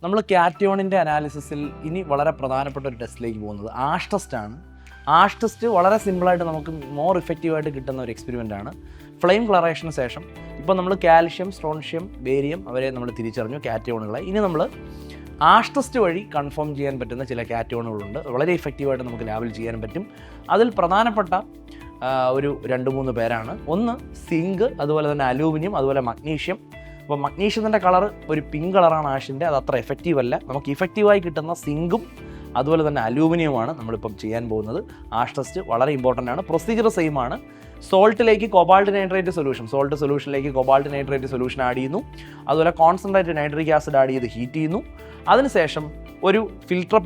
നമ്മൾ കാറ്റയോണിൻ്റെ അനാലിസിസിൽ ഇനി വളരെ പ്രധാനപ്പെട്ട ഒരു ടെസ്റ്റിലേക്ക് പോകുന്നത് ആഷ് ടെസ്റ്റാണ്. ആഷ് ടെസ്റ്റ് വളരെ സിമ്പിളായിട്ട് നമുക്ക് മോർ ഇഫക്റ്റീവായിട്ട് കിട്ടുന്ന ഒരു എക്സ്പെരിമെൻ്റാണ്. ഫ്ലെയിം ക്ലറേഷന് ശേഷം ഇപ്പോൾ നമ്മൾ കാൽഷ്യം, സ്ട്രോൺഷ്യം, ബേരിയം അവരെ നമ്മൾ തിരിച്ചറിഞ്ഞു കാറ്റയോണുകളെ. ഇനി നമ്മൾ ആഷ് ടെസ്റ്റ് വഴി കൺഫേം ചെയ്യാൻ പറ്റുന്ന ചില കാറ്റയോണുകളുണ്ട്. വളരെ ഇഫക്റ്റീവായിട്ട് നമുക്ക് ലാബിൽ ചെയ്യാൻ പറ്റും. അതിൽ പ്രധാനപ്പെട്ട ഒരു 2-3 പേരാണ്. ഒന്ന് സിങ്ക്, അതുപോലെ തന്നെ അലൂമിനിയം, അതുപോലെ മഗ്നീഷ്യം. അപ്പോൾ മഗ്നീഷ്യത്തിൻ്റെ കളർ ഒരു പിങ്ക് കളറാണ് ആഷിൻ്റെ, അത് അത്ര എഫക്റ്റീവ് അല്ല. നമുക്ക് ഇഫക്റ്റീവായി കിട്ടുന്ന സിങ്കും അതുപോലെ തന്നെ അലൂമിനിയമാണ് നമ്മളിപ്പം ചെയ്യാൻ പോകുന്നത്. ആഷ് ടെസ്റ്റ് വളരെ ഇമ്പോർട്ടൻ്റ് ആണ്. പ്രൊസീജിയർ സെയിം ആണ്. സോൾട്ടിലേക്ക് കോബാൾട്ട് നൈട്രേറ്റ് സൊല്യൂഷൻ, സോൾട്ട് സൊല്യൂഷനിലേക്ക് കോബാൾട്ട് നൈട്രേറ്റ് സൊല്യൂഷൻ ആഡ് ചെയ്യുന്നു. അതുപോലെ കോൺസെൻട്രേറ്റ് നൈട്രിക് ആസിഡ് ആഡ് ചെയ്ത് ഹീറ്റ് ചെയ്യുന്നു. അതിനുശേഷം ഒരു ഫിൽട്ടർ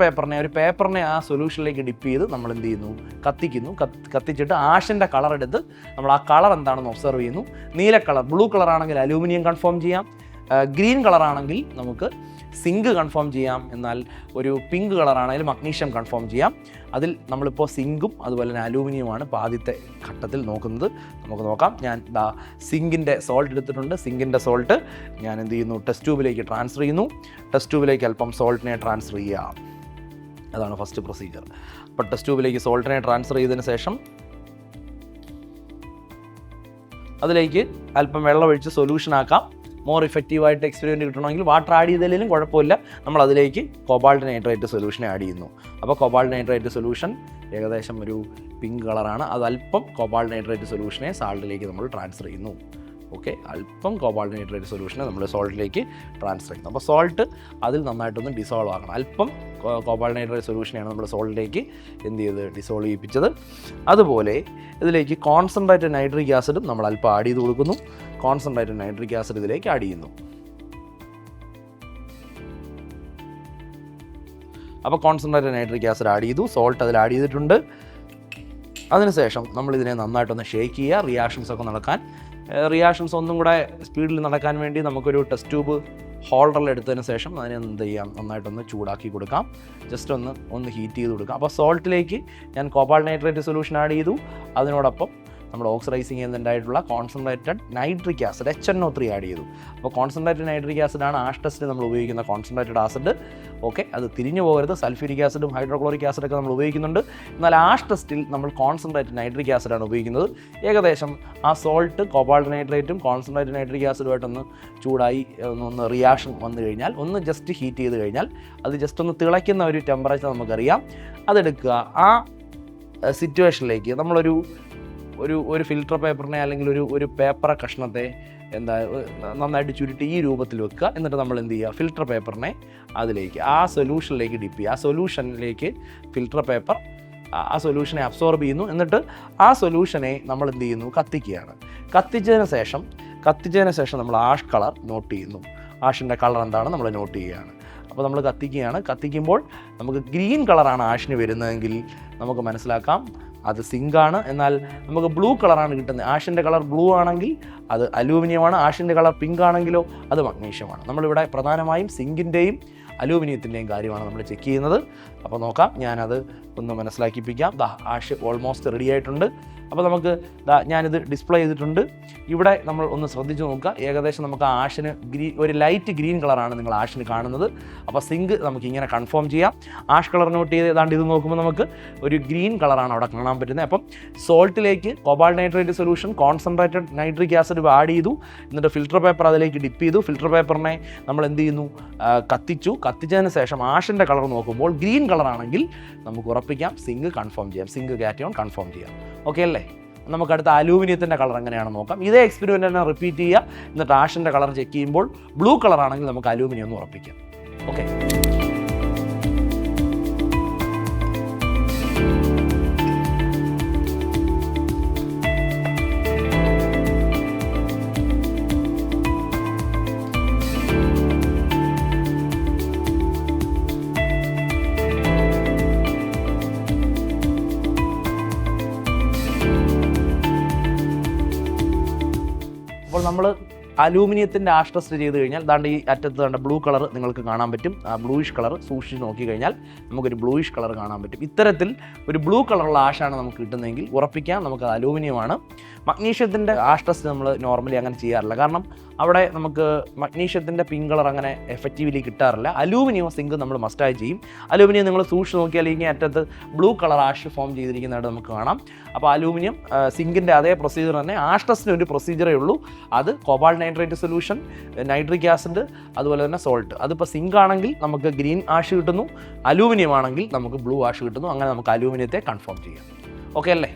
പേപ്പറിനെ ആ സൊല്യൂഷനിലേക്ക് ഡിപ്പ് ചെയ്ത് നമ്മൾ എന്ത് ചെയ്യുന്നു, കത്തിക്കുന്നു. കത്തിച്ചിട്ട് ആഷിൻ്റെ കളർ എടുത്ത് നമ്മൾ ആ കളർ എന്താണെന്ന് ഒബ്സർവ് ചെയ്യുന്നു. നീല കളർ, ബ്ലൂ കളറാണെങ്കിൽ അലൂമിനിയം കൺഫേം ചെയ്യാം. ഗ്രീൻ കളറാണെങ്കിൽ നമുക്ക് സിങ്ക് കൺഫേം ചെയ്യാം. എന്നാൽ ഒരു പിങ്ക് കളറാണെങ്കിൽ മഗ്നീഷ്യം കൺഫേം ചെയ്യാം. അതിൽ നമ്മളിപ്പോൾ സിങ്കും അതുപോലെ തന്നെ അലൂമിനിയമാണ് ഇപ്പോൾ ആദ്യത്തെ ഘട്ടത്തിൽ നോക്കുന്നത്. നമുക്ക് നോക്കാം. ഞാൻ സിങ്കിൻ്റെ സോൾട്ട് എടുത്തിട്ടുണ്ട്. സിങ്കിൻ്റെ സോൾട്ട് ഞാൻ എന്ത് ചെയ്യുന്നു, ടെസ്റ്റ് ട്യൂബിലേക്ക് ട്രാൻസ്ഫർ ചെയ്യുന്നു. ടെസ്റ്റ് ട്യൂബിലേക്ക് അല്പം സോൾട്ടിനെ ട്രാൻസ്ഫർ ചെയ്യാം. അതാണ് ഫസ്റ്റ് പ്രൊസീജിയർ. അപ്പോൾ ടെസ്റ്റ് ട്യൂബിലേക്ക് സോൾട്ടിനെ ട്രാൻസ്ഫർ ചെയ്തതിന് ശേഷം അതിലേക്ക് അല്പം വെള്ളം ഒഴിച്ച് സൊല്യൂഷൻ ആക്കാം. മോർ ഇഫക്റ്റീവായിട്ട് എക്സ്പെരിമെൻറ്റ് കിട്ടണമെങ്കിൽ വാട്ടർ ആഡ് ചെയ്തതിലും കുഴപ്പമില്ല. നമ്മൾ അതിലേക്ക് കോബാൾട്ട് നൈട്രേറ്റ് സൊല്യൂഷനെ ആഡ് ചെയ്യുന്നു. അപ്പോൾ കോബാൾട്ട് നൈട്രേറ്റ് സൊല്യൂഷൻ ഏകദേശം ഒരു പിങ്ക് കളറാണ്. അത് അല്പം കോബാൾട്ട് നൈട്രേറ്റ് സൊല്യൂഷനെ സാൾട്ടിലേക്ക് നമ്മൾ ട്രാൻസ്ഫർ ചെയ്യുന്നു. ഓക്കെ, അല്പം കോബാൾട്ട് നൈട്രേറ്റ് സൊല്യൂഷനെ നമ്മൾ സോൾട്ടിലേക്ക് ട്രാൻസ്ഫർ ചെയ്യുന്നു. അപ്പോൾ സോൾട്ട് അതിൽ നന്നായിട്ടൊന്ന് ഡിസോൾവ് ആകണം. അല്പം കോബാൾട്ട് നൈട്രേറ്റ് സൊല്യൂഷനെയാണ് നമ്മൾ സോൾട്ടിലേക്ക് എന്ത് ചെയ്ത് ഡിസോൾവ് ചെയ്യിപ്പിച്ചത്. അതുപോലെ ഇതിലേക്ക് കോൺസെൻട്രേറ്റഡ് നൈട്രിക് ആസിഡും നമ്മൾ അല്പം ആഡ് ചെയ്ത് കൊടുക്കുന്നു. കോൺസെൻട്രേറ്റഡ് നൈട്രിക് ആസിഡ് ഇതിലേക്ക് ആഡ് ചെയ്യുന്നു. അപ്പോൾ കോൺസെൻട്രേറ്റഡ് നൈട്രിക് ആസിഡ് ആഡ് ചെയ്തു. സോൾട്ട് അതിൽ ആഡ് ചെയ്തിട്ടുണ്ട്. അതിനുശേഷം നമ്മളിതിനെ നന്നായിട്ടൊന്ന് ഷേക്ക് ചെയ്യുക. റിയാക്ഷൻസ് ഒക്കെ നടക്കാൻ, റിയാക്ഷൻസ് ഒന്നും കൂടെ സ്പീഡിൽ നടക്കാൻ വേണ്ടി നമുക്കൊരു ടെസ്റ്റ് ട്യൂബ് ഹോൾഡറിൽ എടുത്തതിന് ശേഷം അതിനെ എന്ത് ചെയ്യാം, നന്നായിട്ടൊന്ന് ചൂടാക്കി കൊടുക്കാം. ജസ്റ്റ് ഒന്ന് ഹീറ്റ് ചെയ്ത് കൊടുക്കാം. അപ്പോൾ സോൾട്ടിലേക്ക് ഞാൻ കോബാൾട്ട് നൈട്രേറ്റ് സൊല്യൂഷൻ ആഡ് ചെയ്തു. അതിനോടൊപ്പം നമ്മൾ ഓക്സിഡൈസിങ് ചെയ്യുന്നുണ്ടായിട്ടുള്ള concentrated nitric acid HNO3 add ചെയ്തു. അപ്പോൾ കോൺസെൻട്രേറ്റഡ് നൈട്രിക് ആസിഡാണ് ആഷ് ടെസ്റ്റിൽ നമ്മൾ ഉപയോഗിക്കുന്ന കോൺസെൻട്രേറ്റഡ് ആസിഡ്. ഓക്കെ, അത് തിരിഞ്ഞു പോകരുത്. സൾഫ്യൂരിക് ആസിഡും ഹൈഡ്രോക്ലോറിക് ആസിഡൊക്കെ നമ്മൾ ഉപയോഗിക്കുന്നുണ്ട്. എന്നാൽ ആഷ് ടെസ്റ്റിൽ നമ്മൾ കോൺസെൻട്രേറ്റഡ് നൈട്രിക് ആസിഡാണ് ഉപയോഗിക്കുന്നത്. ഏകദേശം ആ സോൾട്ട് കോബാൾട്ട് നൈട്രേറ്റും കോൺസെൻട്രേറ്റഡ് നൈട്രിക് ആസിഡുമായിട്ടൊന്ന് ചൂടായി ഒന്ന് റിയാക്ഷൻ വന്നു കഴിഞ്ഞാൽ, ഒന്ന് ജസ്റ്റ് ഹീറ്റ് ചെയ്ത് കഴിഞ്ഞാൽ, അത് ജസ്റ്റ് ഒന്ന് തിളയ്ക്കുന്ന ഒരു ടെമ്പറേച്ചർ നമുക്കറിയാം. അതെടുക്കുക. ആ സിറ്റുവേഷനിലേക്ക് നമ്മളൊരു ഫിൽട്ടർ പേപ്പറിനെ അല്ലെങ്കിൽ ഒരു പേപ്പർ കഷ്ണത്തെ നന്നായിട്ട് ചുരുട്ടി ഈ രൂപത്തിൽ വെക്കുക. എന്നിട്ട് നമ്മൾ എന്ത് ചെയ്യുക, ഫിൽട്ടർ പേപ്പറിനെ അതിലേക്ക് ആ സൊല്യൂഷനിലേക്ക് ഡിപ്പ് ചെയ്യുക. ആ സൊല്യൂഷനിലേക്ക് ഫിൽട്ടർ പേപ്പർ ആ സൊല്യൂഷനെ അബ്സോർബ് ചെയ്യുന്നു. എന്നിട്ട് ആ സൊല്യൂഷനെ നമ്മൾ എന്ത് ചെയ്യുന്നു, കത്തിക്കുകയാണ്. കത്തിച്ചതിന് ശേഷം നമ്മൾ ആഷ് കളർ നോട്ട് ചെയ്യുന്നു. ആഷിൻ്റെ കളർ എന്താണ് നമ്മൾ നോട്ട് ചെയ്യുകയാണ്. അപ്പോൾ നമ്മൾ കത്തിക്കുമ്പോൾ നമുക്ക് ഗ്രീൻ കളറാണ് ആഷിന് വരുന്നതെങ്കിൽ നമുക്ക് മനസ്സിലാക്കാം അത് സിങ്കാണ്. എന്നാൽ നമുക്ക് ബ്ലൂ കളറാണ് കിട്ടുന്നത്. ആഷിൻ്റെ കളർ ബ്ലൂ ആണെങ്കിൽ അത് അലൂമിനിയമാണ്. ആഷിൻ്റെ കളർ പിങ്ക് ആണെങ്കിലോ അത് മഗ്നീഷ്യമാണ്. നമ്മളിവിടെ പ്രധാനമായും സിങ്കിൻ്റെയും അലൂമിനിയത്തിൻ്റെയും കാര്യമാണ് നമ്മൾ ചെക്ക് ചെയ്യുന്നത്. അപ്പോൾ നോക്കാം, ഞാനത് ഒന്ന് മനസ്സിലാക്കിപ്പിക്കാം. ആഷ് ഓൾമോസ്റ്റ് റെഡി ആയിട്ടുണ്ട്. അപ്പോൾ നമുക്ക് ഞാനിത് ഡിസ്പ്ലേ ചെയ്തിട്ടുണ്ട്. ഇവിടെ നമ്മൾ ഒന്ന് ശ്രദ്ധിച്ച് നോക്കുക. ഏകദേശം നമുക്ക് ആ ആഷിന് ഒരു ലൈറ്റ് ഗ്രീൻ കളറാണ് നിങ്ങൾ ആഷിന് കാണുന്നത്. അപ്പോൾ സിങ്ക് നമുക്ക് ഇങ്ങനെ കൺഫേം ചെയ്യാം. ആഷ് കളർ നോട്ട് ചെയ്ത് ഏതാണ്ട് ഇത് നോക്കുമ്പോൾ നമുക്ക് ഒരു ഗ്രീൻ കളറാണ് അവിടെ കാണാൻ പറ്റുന്നത്. അപ്പം സോൾട്ടിലേക്ക് cobalt nitrate solution concentrated nitric acid add ചെയ്തു. എന്നിട്ട് ഫിൽട്ടർ പേപ്പർ അതിലേക്ക് ഡിപ്പ് ചെയ്തു. ഫിൽട്ടർ പേപ്പറിനെ നമ്മൾ എന്ത് ചെയ്യുന്നു, കത്തിച്ചതിന് ശേഷം ആഷിൻ്റെ കളർ നോക്കുമ്പോൾ ഗ്രീൻ കളറാണെങ്കിൽ നമുക്ക് ഉറപ്പിക്കാം സിങ്ക് കൺഫേം ചെയ്യാം, സിങ്ക് കാറ്റയോൺ കൺഫേം ചെയ്യാം. ഓക്കെ അല്ലേ? നമുക്ക് അടുത്ത അലൂമിനിയത്തിൻ്റെ കളർ എങ്ങനെയാണെന്ന് നോക്കാം. ഇതേ എക്സ്പെരിമെൻ്റ് തന്നെ റിപ്പീറ്റ് ചെയ്യുക. എന്നിട്ട് ആഷിൻ്റെ കളർ ചെക്ക് ചെയ്യുമ്പോൾ ബ്ലൂ കളറാണെങ്കിൽ നമുക്ക് അലൂമിനിയം ഒന്ന് ഉറപ്പിക്കാം. ഓക്കെ, അപ്പോൾ നമ്മൾ അലൂമിനിയത്തിൻ്റെ ആഷ് ടെസ്റ്റ് ചെയ്ത് കഴിഞ്ഞാൽ ദാണ്ട് ഈ അറ്റത്ത് കണ്ട ബ്ലൂ കളർ നിങ്ങൾക്ക് കാണാൻ പറ്റും. ആ ബ്ലൂയിഷ് കളർ സൂക്ഷിച്ച് നോക്കി കഴിഞ്ഞാൽ നമുക്കൊരു ബ്ലൂയിഷ് കളർ കാണാൻ പറ്റും. ഇത്തരത്തിൽ ഒരു ബ്ലൂ കളറുള്ള ആഷാണ് നമുക്ക് കിട്ടുന്നതെങ്കിൽ ഉറപ്പിക്കാം നമുക്ക് അലൂമിനിയമാണ്. മഗ്നീഷ്യത്തിൻ്റെ ആഷ് ടെസ്റ്റ് നമ്മൾ നോർമലി അങ്ങനെ ചെയ്യാറില്ല, കാരണം അവിടെ നമുക്ക് മഗ്നീഷ്യത്തിൻ്റെ പിങ്ക് കളർ അങ്ങനെ എഫക്റ്റീവ്ലി കിട്ടാറില്ല. അലൂമിനിയം സിങ്ക് നമ്മൾ മസ്റ്റായി ചെയ്യും. അലൂമിനിയം നിങ്ങൾ സൂക്ഷിച്ച് നോക്കിയാൽ ഇങ്ങനെ അറ്റത്ത് ബ്ലൂ കളർ ആഷ് ഫോം ചെയ്തിരിക്കുന്നതായിട്ട് നമുക്ക് കാണാം. അപ്പോൾ അലൂമിനിയം സിങ്കിൻ്റെ അതേ പ്രൊസീജിയർ തന്നെ ആഷ് ടെസ്റ്റിന് ഒരു പ്രൊസീജിയറേ ഉള്ളൂ. അത് cobalt nitrate solution, nitric acid, അതുപോലെ തന്നെ സോൾട്ട്. അതിപ്പോൾ സിങ്ക് ആണെങ്കിൽ നമുക്ക് ഗ്രീൻ ആഷ് കിട്ടുന്നു, അലൂമിനിയം ആണെങ്കിൽ നമുക്ക് ബ്ലൂ ആഷ് കിട്ടുന്നു. അങ്ങനെ നമുക്ക് അലൂമിനിയത്തെ കൺഫേം ചെയ്യാം. ഓക്കെ അല്ലേ?